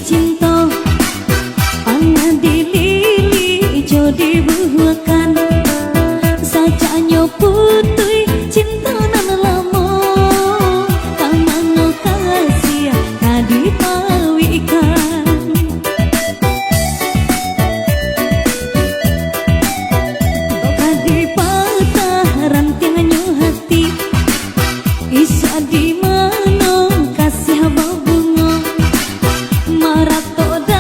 cinta angan dilili ijo dibuahkan sajanya putui cinta nan lamo kamano kasih kadipawikan kadipatah rantingannya hati isa di mana kasih bunga marak toda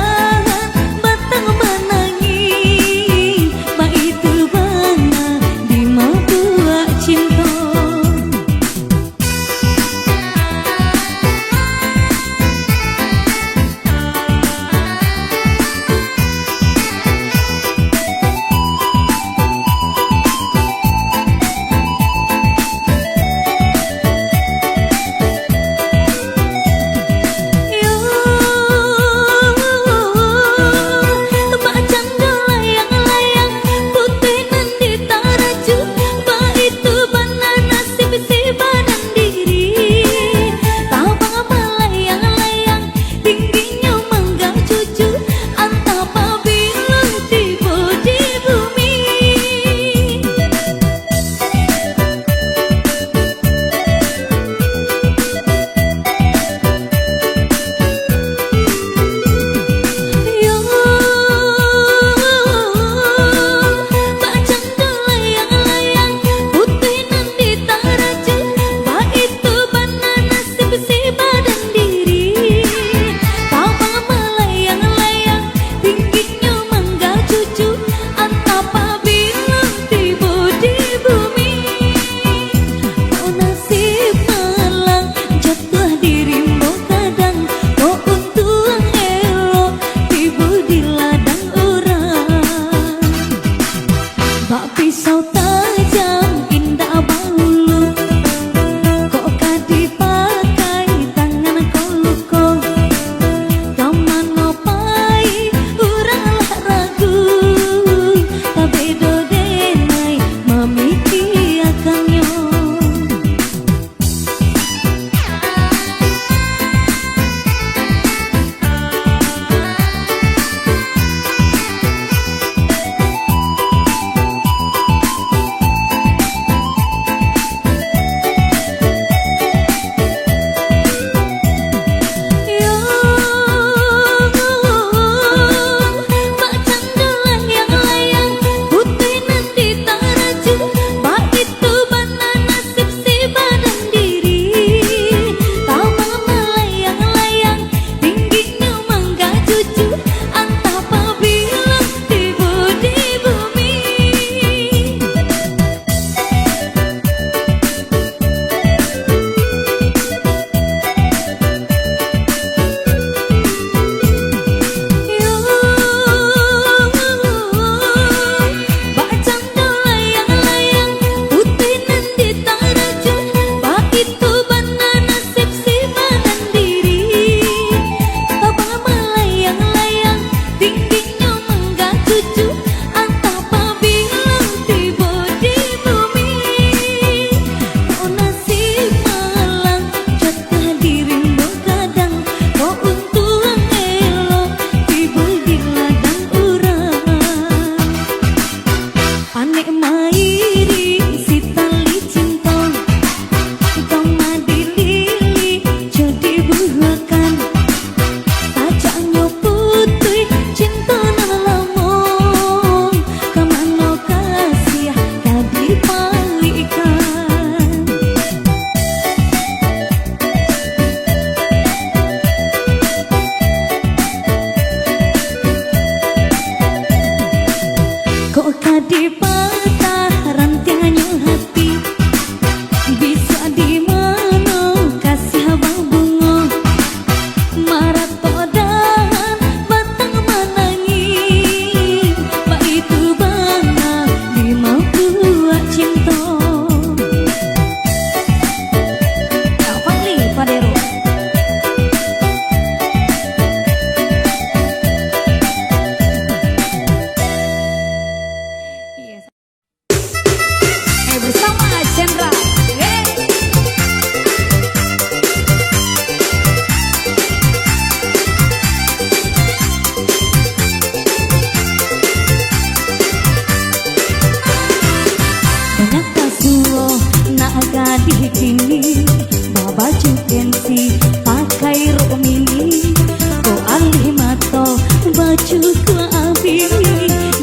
baju ku abi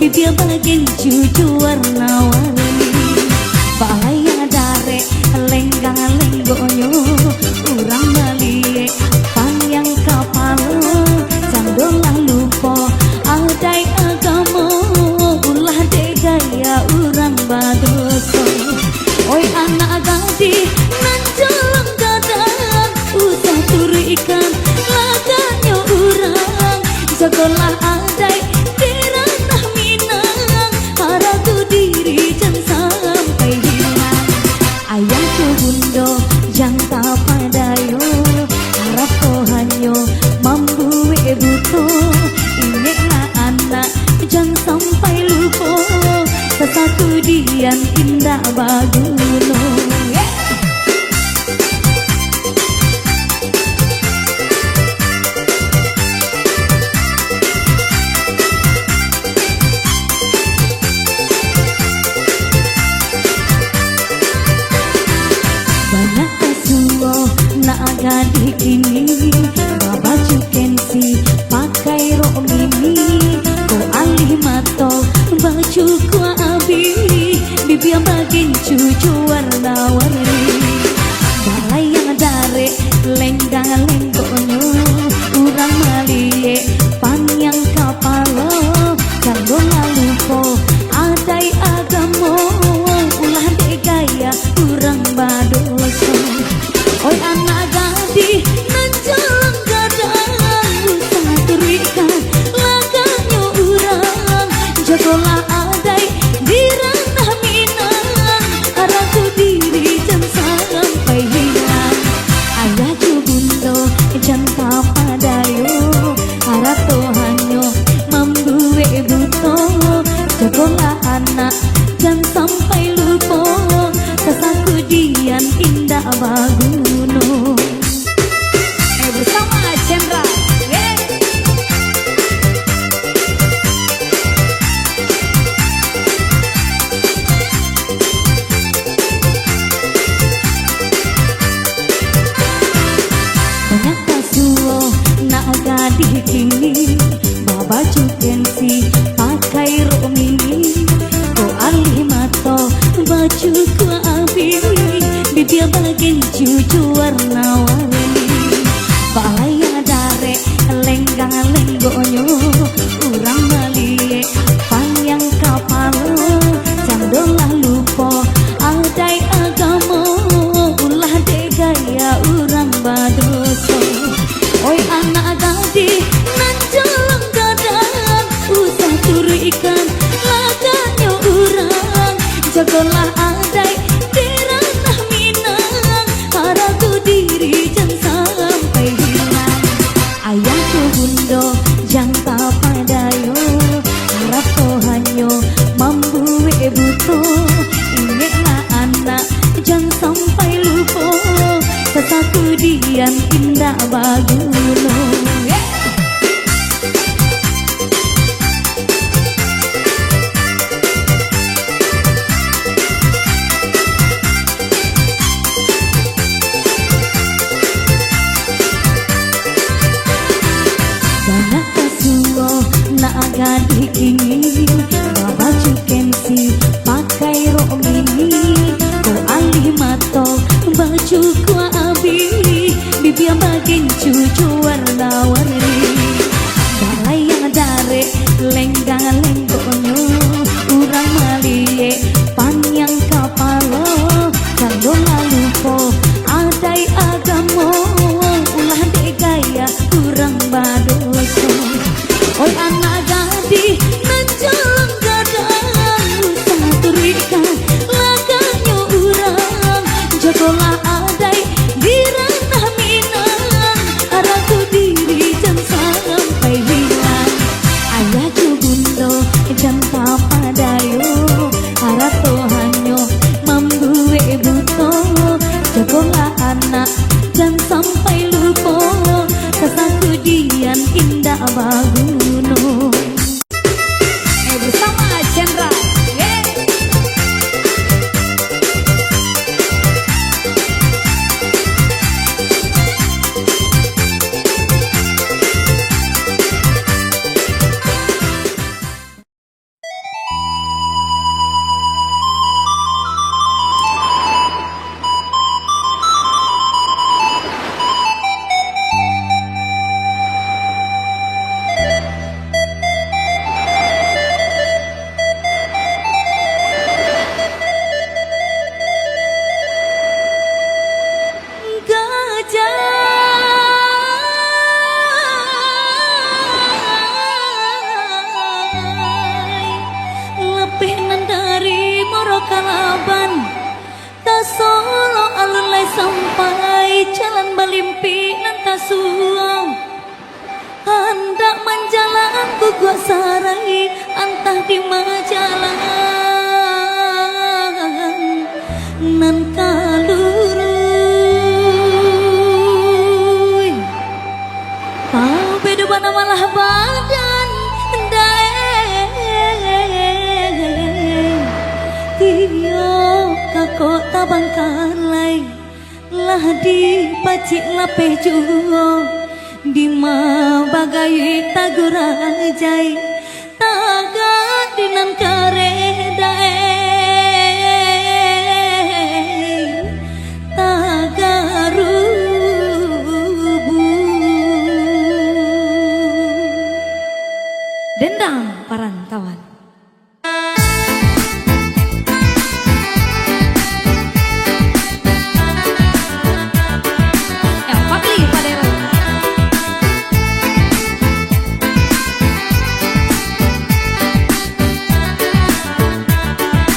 bibir bagian cucu warna-warni bahaya dare lenggang lenggonyo urang balik panjang kapalo candolah lupa adai agamo ulah de gaya urang badoso oi anak gadi nan jalan gadang usah turikan laganyo urang sekolah adai diranah minang haratu diri jan sampai hilang ayah ku bundo jangka padayo harap kohanyo mambuwe buto ini anak jangan sampai lupa sesatu dian indah baguno banyak kasuo na agadi ini baju kensi pakai rok mini ko alih mato baju ku abi bibir bagian cucu warna-warni balai yang dare lenggang lenggonyo urang malie panjang kapalo jangan lupa adai agamo ulah de gaya urang badoso oi anak gadi nan jalan gadang usah turikan laganyo urang jagolah adai diranah minang haratu diri jan sampai hilang ayah cu bundo jangka padayo harap tohanyo mambuwe buto jagolah anak jan sampai lupa kesaku dian indah baguno bersama Chandra banyak kasuo na agadi kini baju kensi pakai rok mini ko alih mato baju ku abi bibir bagian cucu warna-warni bahaya dare lenggang lenggonyo urang balie panjang kapalo candolah lupa adai agamo ulah de gaya urang badoso oi anak gadi nan jalan gadang usah turikan laganyo urang jagolah adai diranah minang haratu diri jan sampai hilang ayah ku bundo jangka padayo harap tohanyo mambuwe buto ini anak jangan sampai lupa sesatu dian indah baguno banyak kasuo na agadi ini baju kensi pakai rok mini ko alih mato baju ku abi bibir bagian cucu warna-warni balai yang dare lenggang lenggonyo urang malie panjang kapalo candolah lupa adai agamo ulah de gaya urang badoso oi anak gadi nan jalan gadang usah turikan laganyo urang jagolah adai diranah minang haratu diri jan sampai hilang ayah cu bundo jangka padayo harap tohanyo mambuwe buto jagolah anak jan sampai lupa kesaku dian indah baguno bersama Chandra jalan balimpi nanta suang hendak menjalan ku gua sarai antah di majalah nan kalurui kau bedu bana malah badan dae tiyo ka kota Bangkalai lah di pacik lapeh juo di ma bagai tagurajai taga dinan karedae tagarubu dendang paran kawan.